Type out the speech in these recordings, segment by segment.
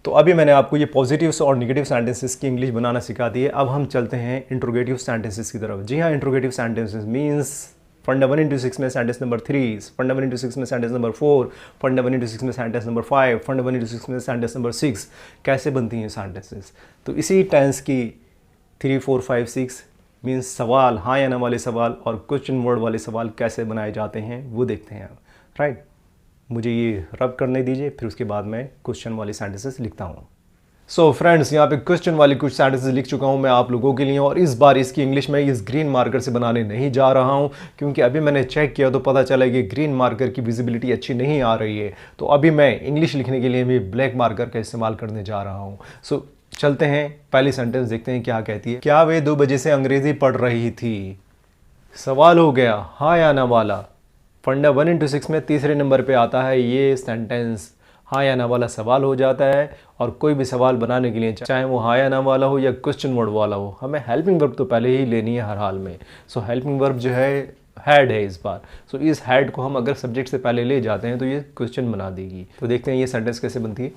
तो अभी मैंने आपको ये पॉजिटिव्स और नेगेटिव सेंटेंसेस की इंग्लिश बनाना सिखा दी है। अब हम चलते हैं इंट्रोगेटिव सेंटेंसेस की तरफ। जी हाँ, इंट्रोगेटिव सेंटेंसेस मीन्स फंडा 1 into 6 में सेंटेंस नंबर 3, फंडा 1 into 6 में सेंटेंस नंबर 4, फंडा 1 into 6 में सेंटेंस नंबर 5, फंडा 1 into 6 में सेंटेंस नंबर 6। कैसे बनती हैं सेंटेंसेस? तो इसी टेंस की 3, 4, 5, 6 मीन्स सवाल, हाँ या ना वाले सवाल और क्वेश्चन वर्ड वाले सवाल कैसे बनाए जाते हैं वो देखते हैं। राइट, मुझे ये रब करने दीजिए, फिर उसके बाद मैं क्वेश्चन वाले सेंटेंसेस लिखता हूँ। सो फ्रेंड्स, यहाँ पे क्वेश्चन वाली कुछ सेंटेंसेस लिख चुका हूँ मैं आप लोगों के लिए, और इस बार इसकी इंग्लिश में इस ग्रीन मार्कर से बनाने नहीं जा रहा हूँ, क्योंकि अभी मैंने चेक किया तो पता चला कि ग्रीन मार्कर की विजिबिलिटी अच्छी नहीं आ रही है। तो अभी मैं इंग्लिश लिखने के लिए भी ब्लैक मार्कर का इस्तेमाल करने जा रहा हूँ। सो चलते हैं, पहली सेंटेंस देखते हैं क्या कहती है। क्या वे 2 बजे से अंग्रेजी पढ़ रही थी? सवाल हो गया हाँ या ना वाला। फंडा 1 into 6 में तीसरे नंबर पे आता है ये सेंटेंस, हाँ या ना वाला सवाल हो जाता है। और कोई भी सवाल बनाने के लिए, चाहे वो हाँ या ना वाला हो या क्वेश्चन वर्ड वाला हो, हमें हेल्पिंग वर्ब तो पहले ही लेनी है हर हाल में। सो हेल्पिंग वर्ब जो है हैड है इस बार। सो इस हैड को हम अगर सब्जेक्ट से पहले ले जाते हैं तो ये क्वेश्चन बना देगी। तो देखते हैं ये सेंटेंस कैसे बनती है।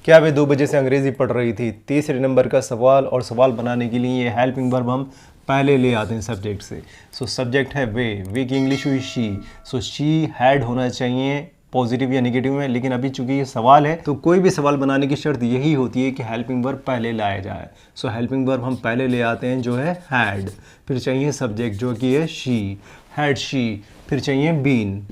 क्या वे 2 बजे से अंग्रेजी पढ़ रही थी? तीसरे नंबर का सवाल, और सवाल बनाने के लिए ये हेल्पिंग वर्ब हम पहले ले आते हैं सब्जेक्ट से। सो सब्जेक्ट है वे की इंग्लिश हुई शी। सो शी हैड होना चाहिए पॉजिटिव या नेगेटिव में, लेकिन अभी चूंकि ये सवाल है तो कोई भी सवाल बनाने की शर्त यही होती है कि हेल्पिंग वर्ब पहले लाया जाए। सो हेल्पिंग वर्ब हम पहले ले आते हैं जो है हैड, फिर चाहिए सब्जेक्ट जो कि है शी, हैड शी, फिर चाहिए been,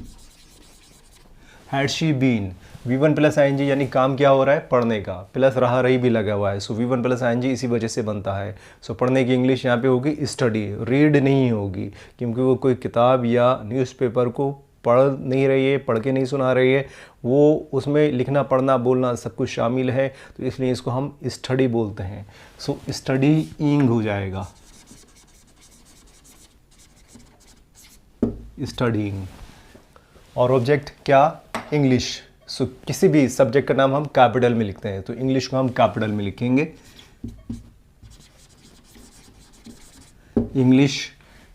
had she been. V1 plus ING यानी काम क्या हो रहा है? पढ़ने का, प्लस रहा रही भी लगा हुआ है। सो V1 प्लस ING इसी वजह से बनता है। सो पढ़ने की इंग्लिश यहाँ पे होगी स्टडी, रीड नहीं होगी, क्योंकि वो कोई किताब या न्यूज़पेपर को पढ़ नहीं रही है, पढ़ के नहीं सुना रही है, वो उसमें लिखना पढ़ना बोलना सब कुछ शामिल है, तो इसलिए इसको हम स्टडी बोलते हैं। सो स्टडीइंग हो जाएगा, स्टडीइंग। और ऑब्जेक्ट क्या? इंग्लिश। सो किसी भी सब्जेक्ट का नाम हम कैपिटल में लिखते हैं, तो इंग्लिश को हम कैपिटल में लिखेंगे। इंग्लिश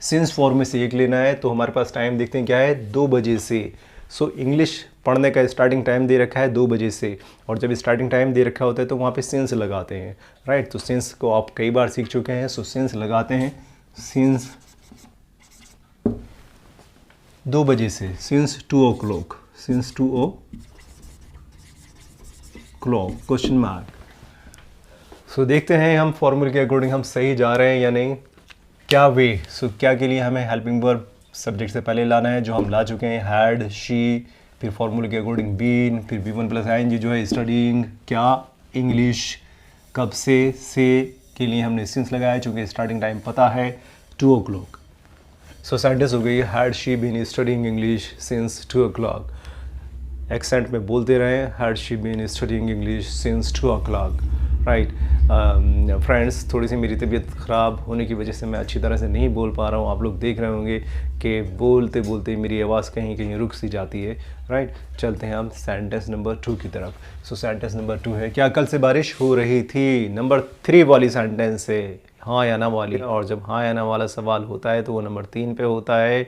सिंस फॉर्म में से एक लेना है, तो हमारे पास टाइम देखते हैं क्या है, 2 बजे से। सो इंग्लिश पढ़ने का स्टार्टिंग टाइम दे रखा है 2 बजे से, और जब स्टार्टिंग टाइम दे रखा होता है तो वहाँ पे सिंस लगाते हैं। राइट, तो सिंस को आप कई बार सीख चुके हैं। सो सिंस लगाते हैं, सिंस 2 बजे से, since 2 o'clock, since 2 o'clock question mark. So देखते हैं हम फॉर्मूले के अकॉर्डिंग हम सही जा रहे हैं या नहीं। क्या वे, सो क्या के लिए हमें हेल्पिंग वर्ब सब्जेक्ट से पहले लाना है, जो हम ला चुके हैं, हैड, शी, फिर फॉर्मूले के अकॉर्डिंग बीन, फिर V1 प्लस ING जो है स्टडीइंग, क्या, इंग्लिश, कब से के लिए हमने सिंस लगाया चूँकि स्टार्टिंग टाइम पता है 2 o'clock। सो सेंटेंस हो गई had she been studying English since 2 o'clock। Accent में बोलते रहें, had she been studying English since 2 o'clock। Right friends, थोड़ी सी मेरी तबीयत ख़राब होने की वजह से मैं अच्छी तरह से नहीं बोल पा रहा हूँ। आप लोग देख रहे होंगे कि बोलते बोलते मेरी आवाज़ कहीं कहीं रुक सी जाती है। राइट, चलते हैं हम सेंटेंस नंबर 2 की तरफ। सो सेंटेंस नंबर 2 है, क्या कल से बारिश हो रही थी? नंबर 3 वाली सेंटेंस है, हाँ या ना वाली, और जब हाँ या ना वाला सवाल होता है तो वो नंबर 3 पे होता है।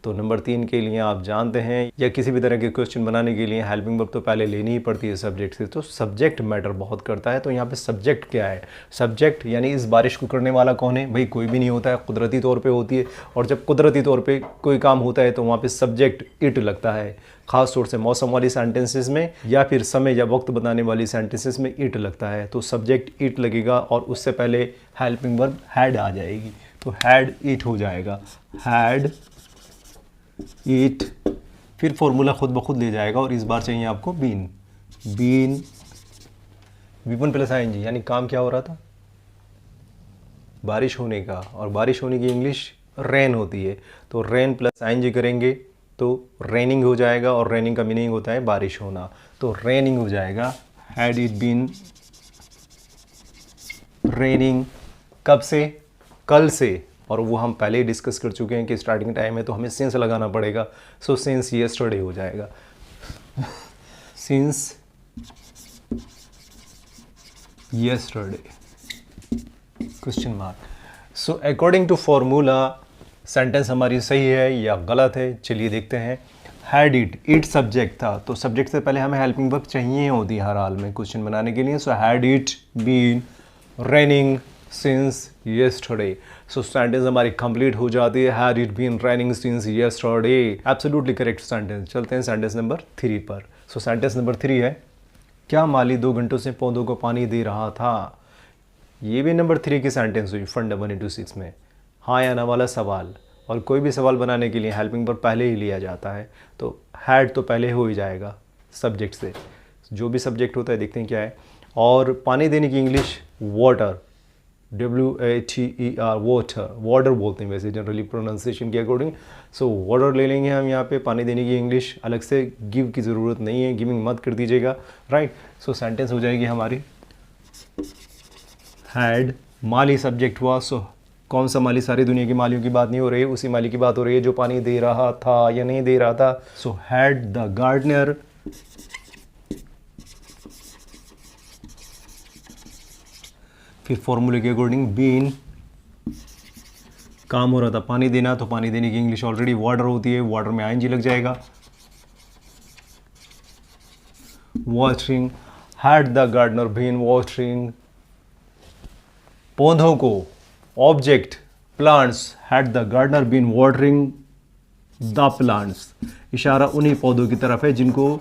तो नंबर 3 के लिए आप जानते हैं, या किसी भी तरह के क्वेश्चन बनाने के लिए हेल्पिंग वर्ब तो पहले लेनी ही पड़ती है सब्जेक्ट से, तो सब्जेक्ट मैटर बहुत करता है। तो यहाँ पे सब्जेक्ट क्या है? सब्जेक्ट यानी इस बारिश को करने वाला कौन है? भाई कोई भी नहीं होता है, कुदरती तौर पे होती है, और जब कुदरती तौर पे कोई काम होता है तो वहाँ पे सब्जेक्ट इट लगता है। ख़ास तौर से मौसम वाली सेंटेंसेस में या फिर समय या वक्त बताने वाली सेंटेंसेस में इट लगता है, तो सब्जेक्ट इट लगेगा और उससे पहले हेल्पिंग वर्ब हैड आ जाएगी, तो हैड इट हो जाएगा, हैड ईट, फिर फॉर्मूला खुद ब खुद ले जाएगा, और इस बार चाहिए आपको been, been V1 plus ING यानी काम क्या हो रहा था? बारिश होने का, और बारिश होने की इंग्लिश रेन होती है, तो रेन प्लस ING करेंगे तो रेनिंग हो जाएगा, और रेनिंग का मीनिंग होता है बारिश होना, तो रेनिंग हो जाएगा, हैड इट बीन रेनिंग। कब से? कल से, और वो हम पहले ही डिस्कस कर चुके हैं कि स्टार्टिंग टाइम है तो हमें सिंस लगाना पड़ेगा। सो सिंस यस्टरडे हो जाएगा, since yesterday question mark. So according to formula sentence हमारी सही है या गलत है, चलिए देखते हैं। हैड इट सब्जेक्ट था, तो सब्जेक्ट से पहले हमें हेल्पिंग वर्ब चाहिए होती है हर हाल में क्वेश्चन बनाने के लिए। So had it been raining since yesterday. So sentence हमारी कंप्लीट हो जाती है, had it been raining since yesterday. Absolutely correct sentence. चलते हैं सेंटेंस नंबर 3 पर। सो सेंटेंस नंबर 3 है, क्या माली 2 घंटों से पौधों को पानी दे रहा था। ये भी नंबर 3 की सेंटेंस हुई फंड 1 into 6 में, हाँ या ना वाला सवाल। और कोई भी सवाल बनाने के लिए हेल्पिंग वर्ब पहले ही लिया जाता है, तो हैड तो पहले हो ही जाएगा सब्जेक्ट से। जो भी सब्जेक्ट होता है देखते हैं क्या है। और पानी देने की इंग्लिश वाटर, WATER, वाटर बोलते हैं वैसे जनरली प्रोनाउंसिएशन के अकॉर्डिंग। सो वाटर ले लेंगे हम यहाँ पे। पानी देने की इंग्लिश अलग से गिव की ज़रूरत नहीं है, गिविंग मत कर दीजिएगा, राइट। सो सेंटेंस हो जाएगी हमारी, हैड माली सब्जेक्ट हुआ। सो कौन सा माली, सारी दुनिया की मालियों की बात नहीं हो रही है, उसी माली की बात हो रही है जो पानी दे रहा था या नहीं दे रहा था। सो हैड द गार्डनर फिर फॉर्मूले के अकॉर्डिंग बीन, काम हो रहा था पानी देना, तो पानी देने की इंग्लिश ऑलरेडी वाटर होती है, वाटर में आईएनजी लग जाएगा। Watering, had the gardener been watering पौधों को, object plants, had the gardener been watering the plants. इशारा उन्हीं पौधों की तरफ है जिनको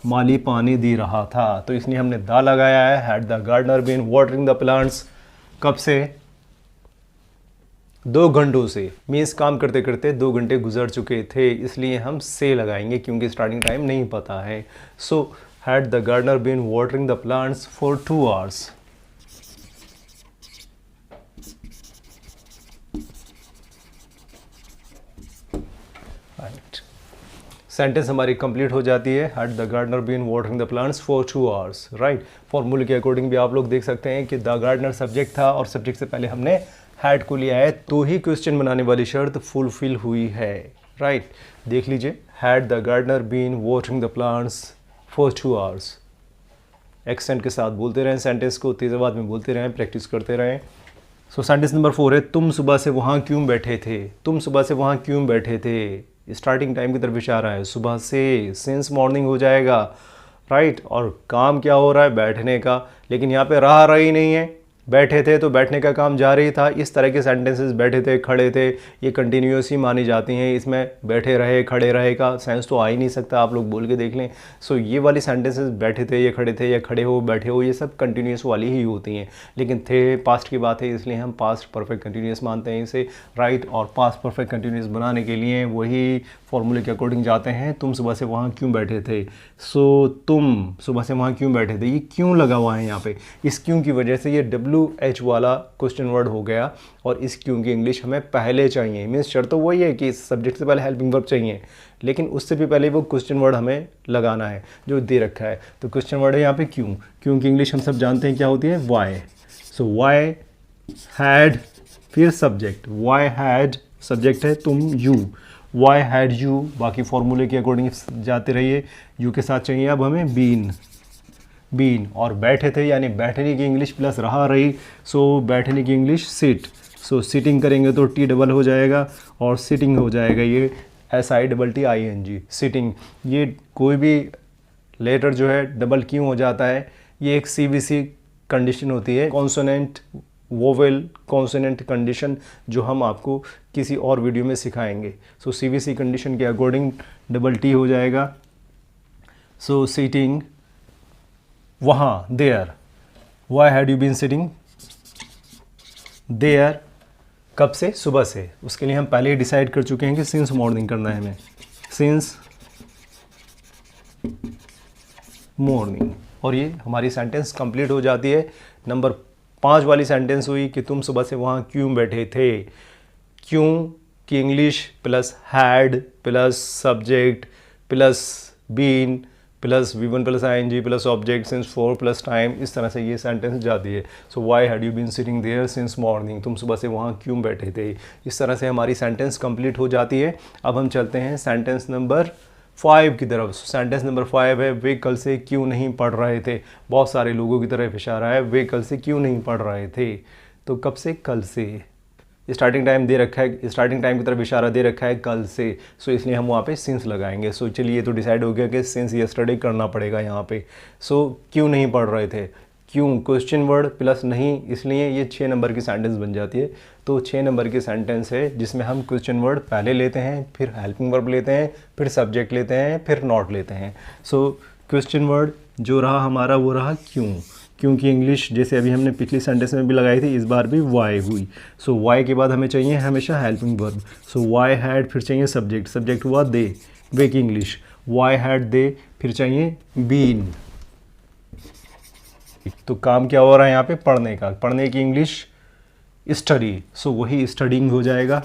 माली पानी दे रहा था, तो इसलिए हमने द लगाया है। Had the gardener been watering the plants, कब से, 2 घंटों से, मीन्स काम करते करते 2 घंटे गुजर चुके थे, इसलिए हम से लगाएंगे क्योंकि स्टार्टिंग टाइम नहीं पता है। So had the gardener been watering the plants for 2 hours। Sentence हमारी कंप्लीट हो जाती है, had the gardener been watering the plants for 2 hours, right. फॉर्मूले के अकॉर्डिंग भी आप लोग देख सकते हैं कि द गार्डनर सब्जेक्ट था और सब्जेक्ट से पहले हमने हैड को लिया है, तो ही क्वेश्चन बनाने वाली शर्त फुलफिल हुई है, राइट। देख लीजिए, had the gardener been watering the plants for 2 hours। Accent के साथ बोलते रहें सेंटेंस को, तेज आवाज़ में बोलते रहें, प्रैक्टिस करते रहें। सो सेंटेंस नंबर 4 है, तुम सुबह से वहाँ क्यों बैठे थे। तुम सुबह से वहाँ क्यों बैठे थे, स्टार्टिंग टाइम की तरफ इशारा है, सुबह से, सिंस मॉर्निंग हो जाएगा, राइट। और काम क्या हो रहा है, बैठने का, लेकिन यहाँ पे रहा ही नहीं है, बैठे थे तो बैठने का काम जारी था। इस तरह के सेंटेंसेस, बैठे थे, खड़े थे, ये कंटिन्यूस ही मानी जाती हैं। इसमें बैठे रहे, खड़े रहे का सेंस तो आ ही नहीं सकता, आप लोग बोल के देख लें। सो ये वाली सेंटेंसेस, बैठे थे या खड़े हो, बैठे हो, ये सब कंटिन्यूस वाली ही होती हैं। लेकिन थे पास्ट की बात है, इसलिए हम पास्ट परफेक्ट कंटिन्यूस मानते हैं इसे, राइट। और पास्ट परफेक्ट कंटिन्यूस बनाने के लिए वही फॉर्मूले के अकॉर्डिंग जाते हैं। तुम सुबह से वहाँ क्यों बैठे थे। सो तुम सुबह से वहाँ क्यों बैठे थे, ये क्यों लगा हुआ है यहाँ पे। इस क्यों की वजह से ये WH वाला क्वेश्चन वर्ड हो गया, और इस क्यों की इंग्लिश हमें पहले चाहिए। मीन्स शर्त तो वही है कि सब्जेक्ट से पहले हेल्पिंग वर्ब चाहिए, लेकिन उससे भी पहले वो क्वेश्चन वर्ड हमें लगाना है जो दे रखा है। तो क्वेश्चन वर्ड है यहाँ पे क्यों। क्यों की इंग्लिश हम सब जानते हैं क्या होती है, वाई। सो वाई हैड, फिर सब्जेक्ट, वाई हैड सब्जेक्ट है, तुम यू, वाई हैड यू, बाकी फॉर्मूले के अकॉर्डिंग जाते रहिए। यू के साथ चाहिए अब हमें बीन, बीन। और बैठे थे यानी बैठने की इंग्लिश प्लस रहा रही, सो बैठने की इंग्लिश सिट। सो सिटिंग करेंगे तो टी डबल हो जाएगा और सिटिंग हो जाएगा, ये SITTING, सिटिंग। ये कोई भी लेटर जो है डबल क्यों हो जाता है, ये एक CVC कंडीशन होती है, कॉन्सोनेंट वोवेल कॉन्सोनेंट कंडीशन, जो हम आपको किसी और वीडियो में सिखाएंगे। सो CVC कंडीशन के अकॉर्डिंग डबल टी हो जाएगा। सो सिटिंग, वहाँ, there, why had you been sitting there, कब से, सुबह से। उसके लिए हम पहले ही डिसाइड कर चुके हैं कि सिंस मॉर्निंग करना है हमें, सिंस मॉर्निंग। और ये हमारी सेंटेंस कंप्लीट हो जाती है। नंबर 5 वाली सेंटेंस हुई कि तुम सुबह से वहाँ क्यों बैठे थे। क्यों की English plus had plus subject plus been plus V1 plus ING plus object since 4 plus time, इस तरह से ये सेंटेंस जाती है। So why had you been sitting there since morning, तुम सुबह से वहाँ क्यों बैठे थे। इस तरह से हमारी सेंटेंस कंप्लीट हो जाती है। अब हम चलते हैं सेंटेंस नंबर 5 की तरफ। सेंटेंस नंबर 5 है, वे कल से क्यों नहीं पढ़ रहे थे। बहुत सारे लोगों की तरफ इशारा है, वे कल से क्यों नहीं पढ़ रहे थे। तो कब से, कल से। स्टार्टिंग टाइम दे रखा है, स्टार्टिंग टाइम की तरफ इशारा दे रखा है कल से, सो इसलिए हम वहाँ पे सिंस लगाएंगे। सो चलिए ये तो डिसाइड हो गया कि सिंस यस्टरडे करना पड़ेगा यहाँ पे। सो क्यों नहीं पढ़ रहे थे, क्यों क्वेश्चन वर्ड प्लस नहीं, इसलिए ये 6 नंबर की सेंटेंस बन जाती है। तो 6 नंबर की सेंटेंस है जिसमें हम क्वेश्चन वर्ड पहले लेते हैं, फिर हेल्पिंग वर्ब लेते हैं, फिर सब्जेक्ट लेते हैं, फिर नॉट लेते हैं। सो क्वेश्चन वर्ड जो रहा हमारा वो रहा क्यों, क्योंकि इंग्लिश जैसे अभी हमने पिछली सेंटेंस में भी लगाई थी, इस बार भी वाई हुई। सो वाई के बाद हमें चाहिए हमेशा helping verb. So why had, फिर चाहिए सब्जेक्ट, सब्जेक्ट हुआ दे, वे की इंग्लिश वाई हैड दे, फिर चाहिए बीन। तो काम क्या हो रहा है यहाँ पे, पढ़ने का, पढ़ने की इंग्लिश स्टडी, सो वही स्टडिंग हो जाएगा,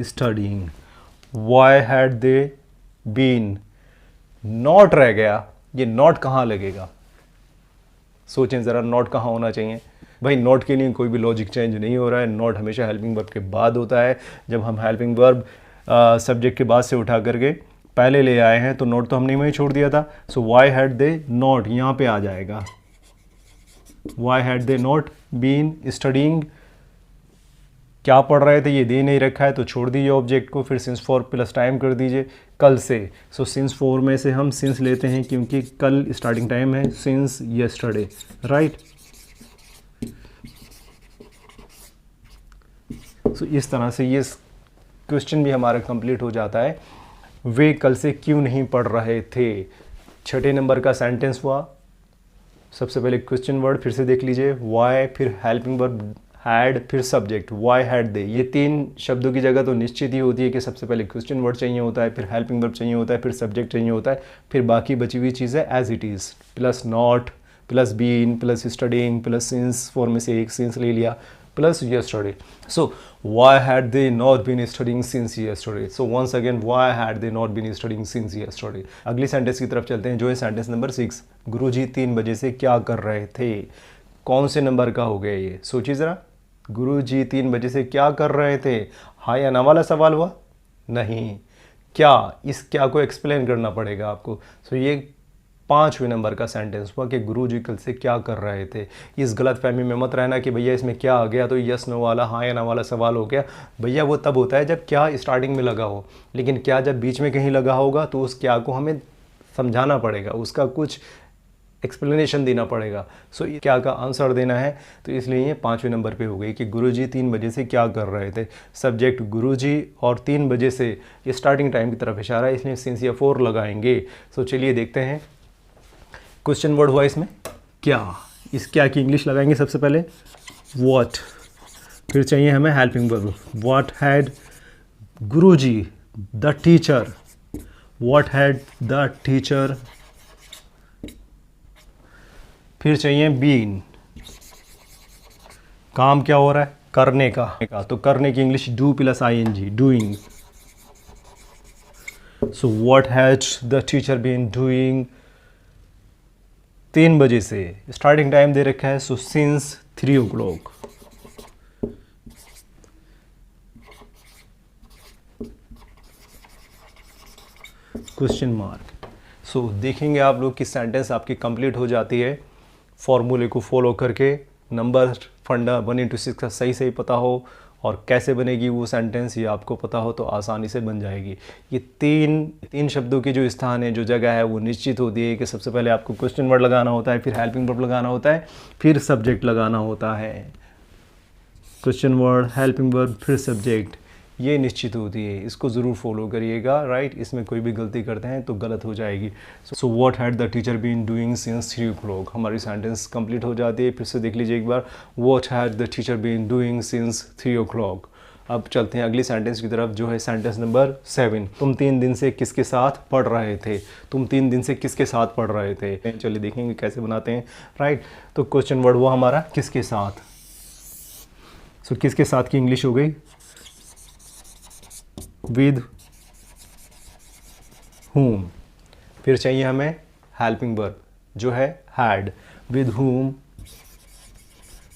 studying. Why had they been, not रह गया, ये नॉट कहाँ लगेगा, सोचें ज़रा, नॉट कहाँ होना चाहिए भाई। नॉट के लिए कोई भी लॉजिक चेंज नहीं हो रहा है, नॉट हमेशा हेल्पिंग वर्ब के बाद होता है। जब हम हेल्पिंग वर्ब सब्जेक्ट के बाद से उठा करके पहले ले आए हैं तो नॉट तो हमने वहीं छोड़ दिया था। So why had they not यहाँ पे आ जाएगा, why had they not been studying, क्या पढ़ रहे थे, ये दे नहीं रखा है तो छोड़ दीजिए ऑब्जेक्ट को, फिर सिंस फॉर प्लस टाइम कर दीजिए कल से। सो सिंस फॉर में से हम सिंस लेते हैं क्योंकि कल स्टार्टिंग टाइम है, सिंस यस्टरडे, राइट। सो इस तरह से ये क्वेश्चन भी हमारा कंप्लीट हो जाता है। वे कल से क्यों नहीं पढ़ रहे थे, 6 नंबर का सेंटेंस हुआ। सबसे पहले क्वेश्चन वर्ड फिर से देख लीजिए, वाई, फिर हेल्पिंग वर्ब हैड, फिर सब्जेक्ट वाई हैड दे। ये 3 शब्दों की जगह तो निश्चित ही होती है कि सबसे पहले क्वेश्चन वर्ड चाहिए होता है, फिर हेल्पिंग वर्ब चाहिए होता है, फिर सब्जेक्ट चाहिए होता है, फिर बाकी बची हुई चीज़ें as it is, plus not, plus been, plus studying, plus since, for में से एक सिंस ले लिया, plus yesterday. So why had they not been studying since yesterday. So once again why had they not been studying since yesterday. अगली sentence की तरफ चलते हैं जो है सेंटेंस नंबर 6। गुरुजी 3 बजे से क्या कर रहे थे, कौन से नंबर का हो गया ये, सोचिए ज़रा। गुरुजी 3 बजे से क्या कर रहे थे, हाँ या ना वाला सवाल हुआ, नहीं, क्या, इस क्या को एक्सप्लेन करना पड़ेगा आपको। सो ये 5वें नंबर का सेंटेंस हुआ कि गुरुजी कल से क्या कर रहे थे। इस गलत फहमी में मत रहना कि भैया इसमें क्या आ गया तो यस नो वाला, हाँ या ना वाला सवाल हो गया। भैया वो तब होता है जब क्या स्टार्टिंग में लगा हो, लेकिन क्या जब बीच में कहीं लगा होगा तो उस क्या को हमें समझाना पड़ेगा, उसका कुछ एक्सप्लेनेशन देना पड़ेगा। सो क्या का आंसर देना है, तो इसलिए ये 5वें नंबर पे हो गई कि गुरुजी 3 बजे से क्या कर रहे थे। सब्जेक्ट गुरुजी और 3 बजे से ये स्टार्टिंग टाइम की तरफ इशारा है, इसलिए सिंस या फॉर लगाएंगे। सो चलिए देखते हैं, क्वेश्चन वर्ड हुआ इसमें क्या, इस क्या की इंग्लिश लगाएंगे सबसे पहले व्हाट, फिर चाहिए हमें helping verb, what had Guruji the teacher, what had the teacher, फिर चाहिए बीन, काम क्या हो रहा है, करने का, तो करने की English do plus ING, doing. So what has the teacher been doing 3 बजे से, स्टार्टिंग टाइम दे रखा है, so since 3 o'clock। Question mark. सो देखेंगे आप लोग कि सेंटेंस आपकी कंप्लीट हो जाती है फॉर्मूले को फॉलो करके, नंबर फंडा 1 into 6 का सही पता हो और कैसे बनेगी वो सेंटेंस ये आपको पता हो तो आसानी से बन जाएगी। ये तीन शब्दों के जो स्थान है, जो जगह है वो निश्चित होती है कि सबसे पहले आपको क्वेश्चन वर्ड लगाना होता है, फिर हेल्पिंग वर्ब लगाना होता है, फिर सब्जेक्ट लगाना होता है। क्वेश्चन वर्ड, हेल्पिंग वर्ब, फिर सब्जेक्ट, ये निश्चित होती है, इसको ज़रूर फॉलो करिएगा, राइट। इसमें कोई भी गलती करते हैं तो गलत हो जाएगी। So what had the teacher been doing since 3 o'clock, हमारी सेंटेंस कंप्लीट हो जाती है। फिर से देख लीजिए एक बार, what had the teacher been doing since 3 o'clock। अब चलते हैं अगली सेंटेंस की तरफ जो है सेंटेंस नंबर 7। तुम 3 दिन से किसके साथ पढ़ रहे थे, तुम 3 दिन से किसके साथ पढ़ रहे थे, चलिए देखेंगे कैसे बनाते हैं, राइट। तो क्वेश्चन वर्ड हुआ हमारा किसके साथ। सो किसके साथ की इंग्लिश हो गई विद whom, फिर चाहिए हमें हेल्पिंग वर्ब जो है हैड, विद whom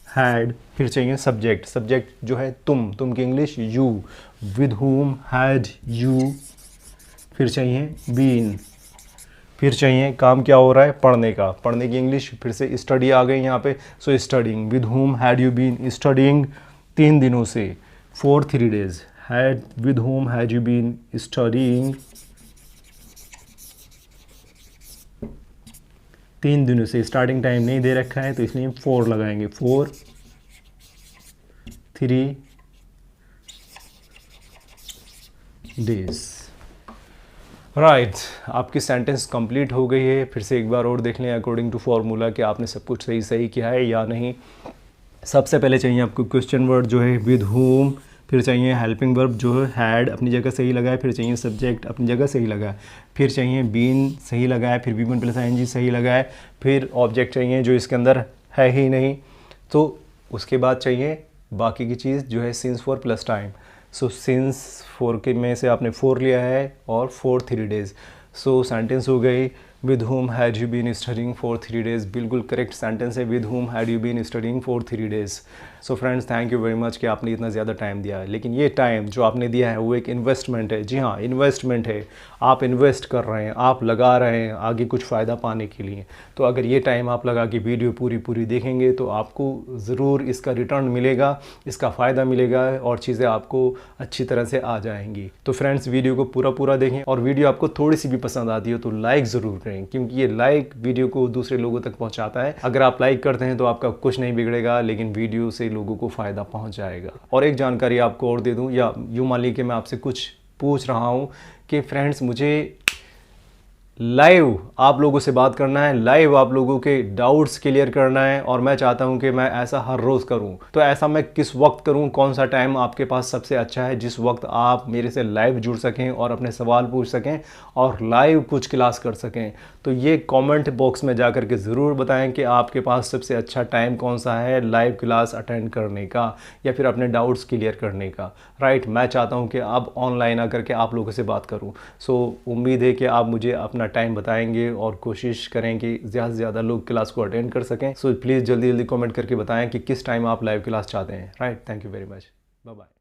हैड, फिर चाहिए सब्जेक्ट, सब्जेक्ट जो है तुम की English you, with whom had you, फिर चाहिए बीन, फिर चाहिए काम क्या हो रहा है, पढ़ने का, पढ़ने की इंग्लिश फिर से स्टडी आ गई यहाँ पे। So studying, with whom had you been studying, 3 दिनों से, for 3 days, had with whom had you been studying 3 दिनों से। स्टार्टिंग टाइम नहीं दे रखा है तो इसलिए 4 लगाएंगे, 4 3 days। राइट, आपकी सेंटेंस कंप्लीट हो गई है। फिर से एक बार और देख लें अकॉर्डिंग टू फार्मूला कि आपने सब कुछ सही किया है या नहीं। सबसे पहले चाहिए आपको क्वेश्चन वर्ड जो है विद whom, फिर चाहिए हेल्पिंग वर्ब जो है हैड अपनी जगह सही लगा है, फिर चाहिए सब्जेक्ट अपनी जगह सही लगा है, फिर चाहिए बीन सही लगा है, फिर बी1 प्लस आईएनजी सही लगा है, फिर ऑब्जेक्ट चाहिए जो इसके अंदर है ही नहीं। तो उसके बाद चाहिए बाकी की चीज़ जो है since for plus time. So since 4 के में से आपने 4 लिया है और फॉर 3 days। सो सेंटेंस हो गई with whom had you been studying for 3 days। बिल्कुल करेक्ट सेंटेंस है, with whom had you been studying for 3 days। So friends, thank you very much कि आपने इतना ज़्यादा टाइम दिया है। लेकिन ये टाइम जो आपने दिया है वो एक इन्वेस्टमेंट है। जी हाँ, इन्वेस्टमेंट है, आप इन्वेस्ट कर रहे हैं, आप लगा रहे हैं आगे कुछ फ़ायदा पाने के लिए। तो अगर ये टाइम आप लगा के वीडियो पूरी देखेंगे तो आपको ज़रूर इसका रिटर्न मिलेगा, इसका फ़ायदा मिलेगा और चीज़ें आपको अच्छी तरह से आ जाएंगी। तो फ्रेंड्स, वीडियो को पूरा देखें और वीडियो आपको थोड़ी सी भी पसंद आती हो तो लाइक ज़रूर करें, क्योंकि ये लाइक वीडियो को दूसरे लोगों तक पहुँचाता है। अगर आप लाइक करते हैं तो आपका कुछ नहीं बिगड़ेगा, लेकिन वीडियो से लोगों को फ़ायदा पहुँच जाएगा। और एक जानकारी आपको और दे दूँ, या यूँ मान लीजिए कि मैं आपसे कुछ पूछ रहा हूँ कि फ्रेंड्स मुझे लाइव आप लोगों से बात करना है, लाइव आप लोगों के डाउट्स क्लियर करना है, और मैं चाहता हूं कि मैं ऐसा हर रोज़ करूं। तो ऐसा मैं किस वक्त करूं, कौन सा टाइम आपके पास सबसे अच्छा है जिस वक्त आप मेरे से लाइव जुड़ सकें और अपने सवाल पूछ सकें और लाइव कुछ क्लास कर सकें। तो ये कमेंट बॉक्स में जा कर के ज़रूर बताएं कि आपके पास सबसे अच्छा टाइम कौन सा है लाइव क्लास अटेंड करने का या फिर अपने डाउट्स क्लियर करने का। राइट, मैं चाहता हूँ कि अब ऑनलाइन आकर के आप लोगों से बात करूँ। सो उम्मीद है कि आप मुझे अपना टाइम बताएंगे और कोशिश करें कि ज़्यादा से ज़्यादा लोग क्लास को अटेंड कर सकें। सो प्लीज़ जल्दी कमेंट करके बताएं कि किस टाइम आप लाइव क्लास चाहते हैं। Right, thank you very much, bye bye.